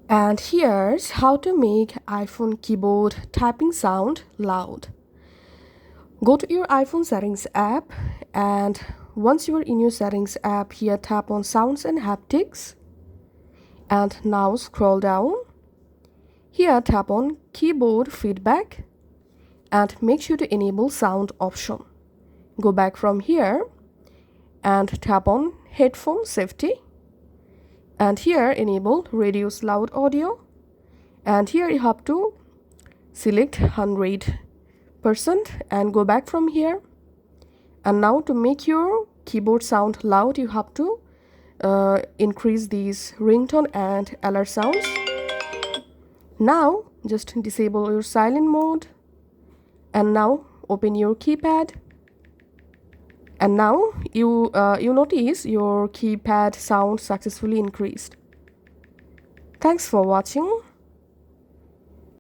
And here's how to make iPhone keyboard typing sound loud. Go to your iPhone settings app, and once you are in your settings app, here tap on sounds and haptics, and now scroll down. Here tap on keyboard feedback and make sure to enable sound option. Go back from here and tap on headphone safety, and here enable reduce loud audio, and here you have to select 100% and go back from here. And now to make your keyboard sound loud, you have to increase these ringtone and alert sounds. Now just disable your silent mode, and now open your keypad, and now you notice your keypad sound successfully increased. Thanks for watching.